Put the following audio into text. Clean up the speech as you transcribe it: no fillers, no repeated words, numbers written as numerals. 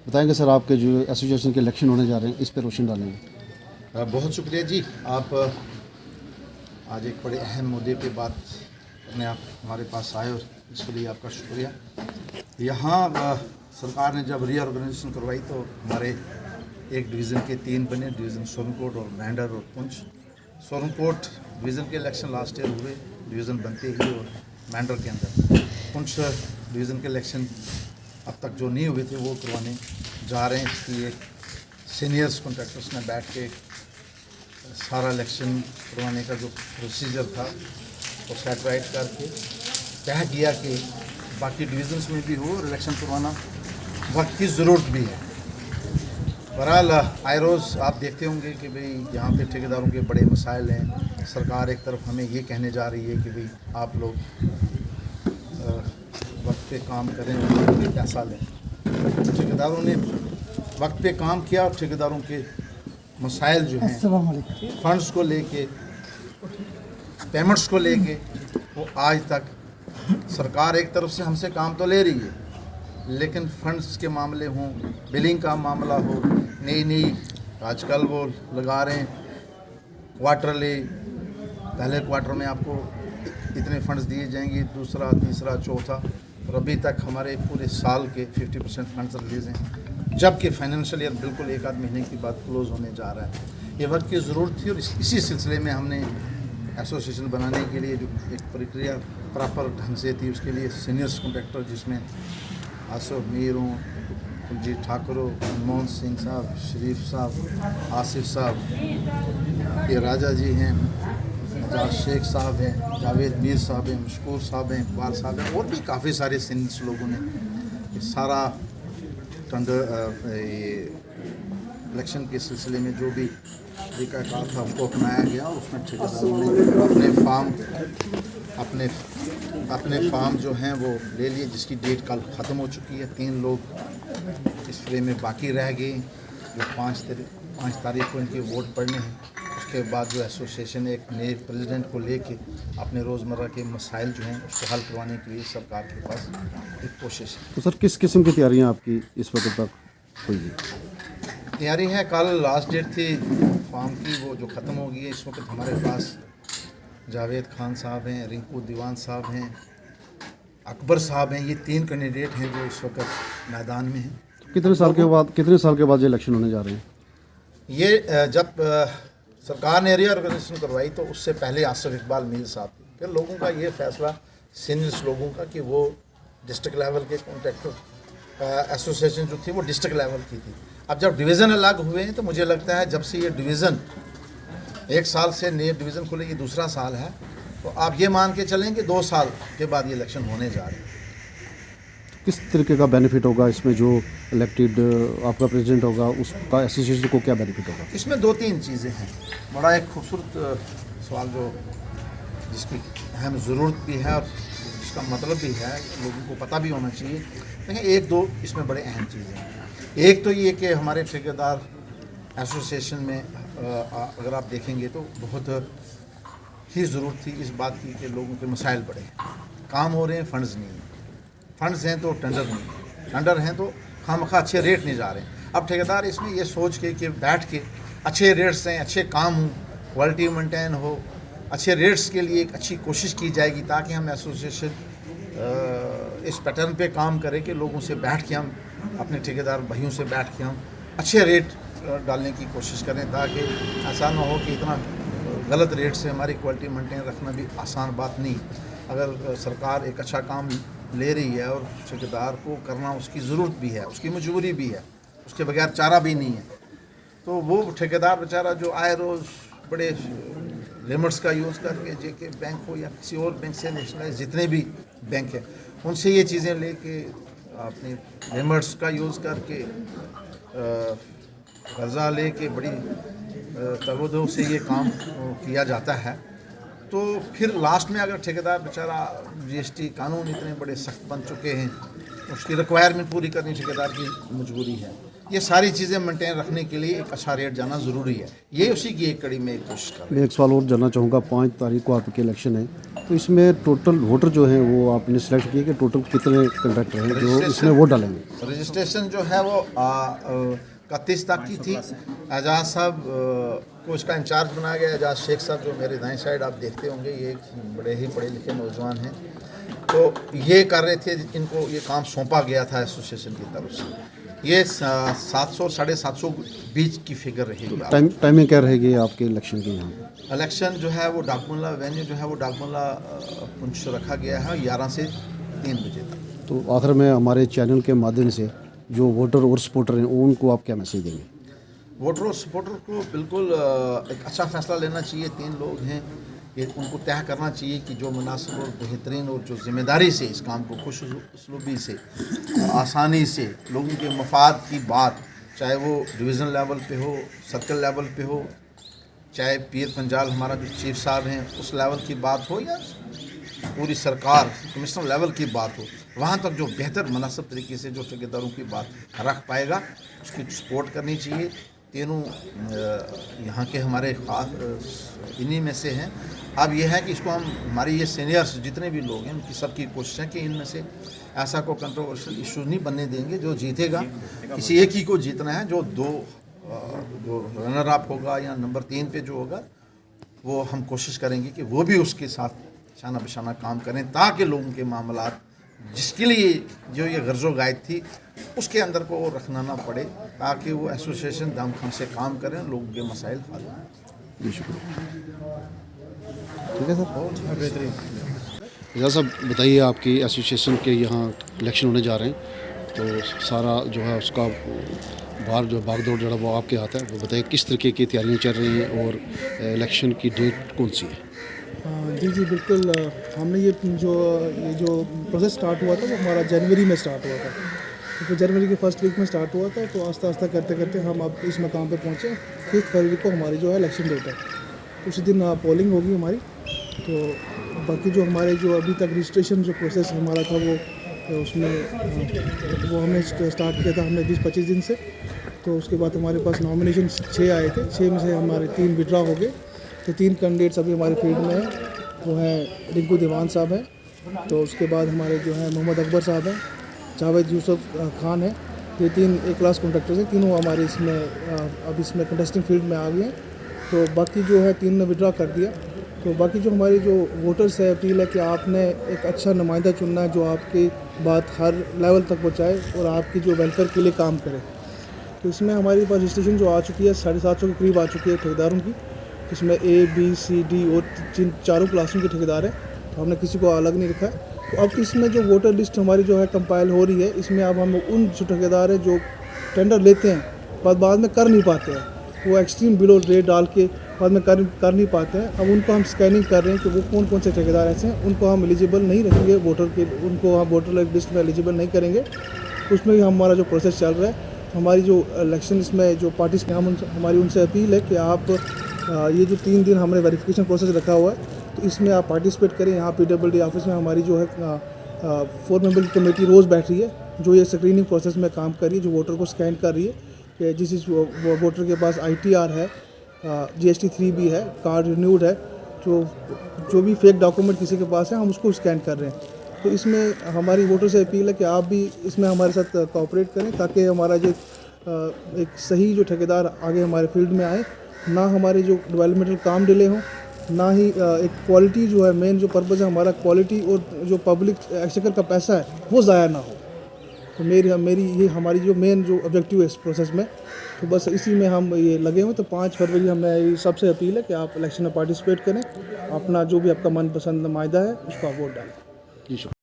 बताएंगे सर, आपके जो एसोसिएशन के इलेक्शन होने जा रहे हैं इस पर रोशनी डालेंगे। बहुत शुक्रिया जी। आप आज एक बड़े अहम मुद्दे पे बात करने आप हमारे पास आए और इसके लिए आपका शुक्रिया। यहाँ सरकार ने जब रीऑर्गेनाइजेशन करवाई तो हमारे एक डिवीज़न के 3 बने, डिवीज़न सोरनकोट और मैंडर और पुंछ। सोरनकोट डिवीज़न के इलेक्शन लास्ट ईयर हुए, डिवीज़न बनते ही, और मैंडर के अंदर पुंछ डिवीज़न के इलेक्शन अब तक जो नहीं हुए थे वो करवाने जा रहे हैं। इसकी एक सीनियर्स कॉन्ट्रैक्टर्स ने बैठ के सारा इलेक्शन करवाने का जो प्रोसीजर था वो सेटराइट करके तय किया कि बाकी डिवीज़न्स में भी हो और इलेक्शन करवाना वक्त की ज़रूरत भी है। बहरहाल आए रोज़ आप देखते होंगे कि भाई यहाँ पे ठेकेदारों के बड़े मसाइल हैं। सरकार एक तरफ हमें ये कहने जा रही है कि भाई आप लोग वक्त पे काम करें और पैसा लें। ठेकेदारों ने वक्त पे काम किया और ठेकेदारों के मसाइल जो हैं फंड्स को लेके, पेमेंट्स को लेके, वो आज तक सरकार एक तरफ से हमसे काम तो ले रही है, लेकिन फंड्स के मामले हों, बिलिंग का मामला हो, नई आजकल वो लगा रहे हैं क्वार्टरली, पहले क्वार्टर में आपको इतने फंड्स दिए जाएंगे, दूसरा, तीसरा, चौथा, और अभी तक हमारे पूरे साल के 50% फंड्स रिलीज़ हैं, जबकि फाइनेंशियल ईयर बिल्कुल एक आध महीने के बाद क्लोज़ होने जा रहा है। ये वक्त की ज़रूरत थी और इसी सिलसिले में हमने एसोसिएशन बनाने के लिए जो एक प्रक्रिया प्रॉपर ढंग से थी, उसके लिए सीनियर्स कॉन्ट्रैक्टर जिसमें आसिफ मीर हों, कुलजीत ठाकुर हो, मनमोहन सिंह साहब, शरीफ साहब, आसिफ साहब, ये राजा जी हैं, नजाज शेख साहब हैं, जावेद मीर साहब हैं, मशकूर साहब हैं, इकबाल साहब हैं, और भी काफ़ी सारे सीनियर्स लोगों ने ये सारा इलेक्शन के सिलसिले में जो भी तरीक़ाकार था उसको अपनाया गया और उसमें ठेकेदारों ने अपने फार्म जो हैं वो ले लिए, जिसकी डेट कल ख़त्म हो चुकी है। 3 लोग इस फ्रेम में बाकी रह गए जो 5 तारीख को इनके वोट पड़ने हैं। उसके बाद जो एसोसिएशन एक नए प्रेसिडेंट को लेके अपने रोज़मर्रा के मसाइल जो हैं उसको हल करवाने के लिए सरकार के पास एक कोशिश है। तो सर, किस किस्म की तैयारियां आपकी इस वक्त तक हुई है? तैयारी है, कल लास्ट डेट थी फॉर्म की, वो जो ख़त्म हो गई है। इस वक्त हमारे पास जावेद खान साहब हैं, रिंकू दीवान साहब हैं, अकबर साहब हैं, ये 3 कैंडिडेट हैं जो इस वक्त मैदान में हैं। तो कितने साल के बाद ये इलेक्शन होने जा रहे हैं? ये जब सरकार ने रीऑर्गेनाइजेशन करवाई तो उससे पहले आसिफ इकबाल मीर साहब, फिर लोगों का ये फैसला, सीनियर्स लोगों का, कि वो डिस्ट्रिक्ट लेवल के कॉन्ट्रैक्टर एसोसिएशन जो थी वो डिस्ट्रिक्ट लेवल की थी। अब जब डिवीज़न अलग हुए हैं तो मुझे लगता है जब से ये डिवीज़न 1 साल से नए डिवीज़न खुले, ये दूसरा साल है, तो आप ये मान के चलें कि 2 साल के बाद ये इलेक्शन होने जा रहे हैं। किस तरीके का बेनिफिट होगा इसमें? जो इलेक्टेड आपका प्रेसिडेंट होगा उसका एसोसिएशन को क्या बेनिफिट होगा? इसमें 2-3 चीज़ें हैं। बड़ा एक खूबसूरत सवाल जो जिसकी अहम ज़रूरत भी है और जिसका मतलब भी है, लोगों को पता भी होना चाहिए। लेकिन 1-2 इसमें बड़े अहम चीज़ें हैं। एक तो ये कि हमारे ठेकेदार एसोसिएशन में अगर आप देखेंगे तो बहुत ही ज़रूरत थी इस बात की कि लोगों के मसाइल बड़े हैं, काम हो रहे हैं, फंड्स नहीं हैं, फंड्स हैं तो टेंडर नहीं, टेंडर हैं तो खामखा अच्छे रेट नहीं जा रहे हैं। अब ठेकेदार इसमें ये सोच के कि बैठ के अच्छे रेट्स हैं, अच्छे काम हो, क्वालिटी मेंटेन हो, अच्छे रेट्स के लिए एक अच्छी कोशिश की जाएगी ताकि हम एसोसिएशन इस पैटर्न पे काम करें कि लोगों से बैठ के हम अपने ठेकेदार भाइयों से बैठ के हम अच्छे रेट डालने की कोशिश करें, ताकि ऐसा ना हो कि इतना गलत रेट से हमारी क्वालिटी मेंटेन रखना भी आसान बात नहीं। अगर सरकार एक अच्छा काम ले रही है और ठेकेदार को करना उसकी ज़रूरत भी है, उसकी मजबूरी भी है, उसके बगैर चारा भी नहीं है, तो वो ठेकेदार बेचारा जो आए रोज़ बड़े लिमिट्स का यूज़ करके जेके बैंक हो या किसी और बैंक से नेशनलाइज जितने भी बैंक हैं उनसे ये चीज़ें लेके अपने लिमिट्स का यूज़ करके कर्जा लेके बड़ी तगोदो से ये काम किया जाता है। तो फिर लास्ट में अगर ठेकेदार बेचारा, जीएसटी कानून इतने बड़े सख्त बन चुके हैं, उसकी रिक्वायरमेंट पूरी करनी ठेकेदार की मजबूरी है। ये सारी चीज़ें मेंटेन रखने के लिए एक अच्छा रेट जाना ज़रूरी है। ये उसी की एक कड़ी में एक कोशिश कर रहे हैं। मैं एक सवाल और जानना चाहूँगा, 5 तारीख को आपके इलेक्शन है, तो इसमें टोटल वोटर जो हैं वो आपने सेलेक्ट किए कि टोटल कितने कंडक्टर हैं जो इसमें वोट डालेंगे? रजिस्ट्रेशन जो है वो 31 तक की थी। एजाज साहब को इसका इंचार्ज बनाया गया। एजाज शेख साहब जो मेरे दाएं साइड आप देखते होंगे, ये बड़े ही पढ़े लिखे नौजवान हैं, तो ये कर रहे थे, इनको ये काम सौंपा गया था एसोसिएशन की तरफ से। ये 700 750 बीच की फिगर रहेगी। टाइमिंग क्या रहेगी आपके इलेक्शन की? यहाँ इलेक्शन जो है वो डाकमुल्ला वेन्यू जो है वो डाकमुल्ला पुंछ रखा गया है 11 से 3 बजे तक। तो आखिर में हमारे चैनल के माध्यम से जो वोटर और सपोर्टर हैं उनको आप क्या मैसेज देंगे? वोटर और सपोर्टर को बिल्कुल एक अच्छा फैसला लेना चाहिए। 3 लोग हैं, ये उनको तय करना चाहिए कि जो मुनासिब और बेहतरीन और जो ज़िम्मेदारी से इस काम को खुश उसलूबी से आसानी से लोगों के मफाद की बात, चाहे वो डिवीज़न लेवल पे हो, सर्कल लेवल पे हो, चाहे पीर पंजाल हमारा जो चीफ साहब हैं उस लेवल की बात हो, या पूरी सरकार कमिश्नर लेवल की बात हो, वहाँ तक जो बेहतर मुनासिब तरीके से जो ठेकेदारों की बात रख पाएगा उसकी सपोर्ट करनी चाहिए। तीनों यहाँ के हमारे ख़ास इन्हीं में से हैं। अब यह है कि इसको हम हमारे ये सीनियर्स जितने भी लोग हैं उनकी सबकी कोशिश है कि इनमें से ऐसा कोई कंट्रोवर्शियल इशू नहीं बनने देंगे। जो जीतेगा किसी एक ही को जीतना है, जो रनर अप होगा या नंबर 3 पे जो होगा वो हम कोशिश करेंगे कि वो भी उसके साथ शाना बिशाना काम करें, ताकि लोगों के मामलात जिसके लिए जो ये गर्जो गायद थी उसके अंदर को वो रखना ना पड़े, ताकि वो एसोसिएशन दमखम से काम करें, लोगों के मसाइल हल हों। जी शुक्रिया। ठीक है सर, बहुत बेहतरीन। एजाज साहब बताइए, आपकी एसोसिएशन के यहाँ इलेक्शन होने जा रहे हैं, तो सारा जो है उसका बाहर जो भागदौड़ जो है वो आपके हाथ है, वो बताइए किस तरीके की तैयारियाँ चल रही हैं और इलेक्शन की डेट कौन सी है? जी बिल्कुल। हमने ये जो प्रोसेस स्टार्ट हुआ था वो हमारा जनवरी में स्टार्ट हुआ था, क्योंकि जनवरी के फर्स्ट वीक में स्टार्ट हुआ था। तो आस्ता आस्ता करते करते हम अब इस मकाम पे पहुँचे। 5 फरवरी को हमारी जो है इलेक्शन डेट है, उसी दिन पोलिंग होगी हमारी। तो बाकी जो हमारे जो अभी तक रजिस्ट्रेशन जो प्रोसेस हमारा था वो उसमें वो हमने स्टार्ट किया था हमने 20-25 दिन से। तो उसके बाद हमारे पास नॉमिनेशन 6 आए थे, 6 में से हमारे 3 विड्रॉ हो गए। तो 3 कैंडिडेट्स अभी हमारे फील्ड में हैं, वो हैं रिंकू दीवान साहब हैं, तो उसके बाद हमारे जो हैं मोहम्मद अकबर साहब हैं, जावेद यूसुफ खान है। ये 3 A क्लास कॉन्ट्रैक्टर्स हैं, तीनों हमारे इसमें अब इसमें कंटेस्टिंग फील्ड में आ गए हैं। तो बाकी जो है 3 ने विड्रॉ कर दिया। तो बाकी जो हमारी जो वोटर्स है, अपील है कि आपने एक अच्छा नुमाइंदा चुनना है जो आपकी बात हर लेवल तक पहुँचाए और आपकी जो वेलफेयर के लिए काम करे। तो इसमें हमारे पास रजिस्ट्रेशन जो आ चुकी है 750 के करीब आ चुकी है ठेकेदारों की। इसमें A, B, C, D और 4 क्लासों के ठेकेदार हैं, तो हमने किसी को अलग नहीं रखा है। तो अब इसमें जो वोटर लिस्ट हमारी जो है कंपाइल हो रही है, इसमें अब हम उन जो ठेकेदार हैं जो टेंडर लेते हैं बाद में कर नहीं पाते हैं, वो एक्सट्रीम बिलो रेट डाल के बाद में कर नहीं पाते हैं, अब उनको हम स्कैनिंग कर रहे हैं कि वो कौन कौन से ठेकेदार ऐसे हैं, उनको हम एलिजिबल नहीं रखेंगे वोटर के, उनको हम वोटर लिस्ट में एलिजिबल नहीं करेंगे। उसमें भी हमारा जो प्रोसेस चल रहा है। हमारी जो इलेक्शन इसमें जो पार्टिसिपेट हमारी उनसे अपील है कि आप ये जो 3 दिन हमने वेरिफिकेशन प्रोसेस रखा हुआ है, तो इसमें आप पार्टिसिपेट करें। यहाँ PWD ऑफिस में हमारी जो है 4 मेंबर की कमेटी रोज़ बैठ रही है, जो ये स्क्रीनिंग प्रोसेस में काम कर रही है, जो वोटर को स्कैन कर रही है कि जिस वोटर के पास ITR है, GST 3 भी है, कार्ड रिन्यूड है, जो भी फेक डॉक्यूमेंट किसी के पास है हम उसको स्कैन कर रहे हैं। तो इसमें हमारी वोटर से अपील है कि आप भी इसमें हमारे साथ कोऑपरेट करें, ताकि हमारा जो एक सही जो ठेकेदार आगे हमारे फील्ड में आए, ना हमारे जो डेवलपमेंटल काम डिले हों, ना ही एक क्वालिटी जो है, मेन जो पर्पज़ है हमारा क्वालिटी और जो पब्लिक एक्सचेकर का पैसा है वो ज़ाया ना हो। तो मेरी ये हमारी जो मेन जो ऑब्जेक्टिव है इस प्रोसेस में, तो बस इसी में हम ये लगे हुए। तो 5 फरवरी हमें सबसे अपील है कि आप इलेक्शन में पार्टिसिपेट करें, अपना जो भी आपका मनपसंद नुमाइंदा है उसको आप वोट डालें। जी शुक्रिया।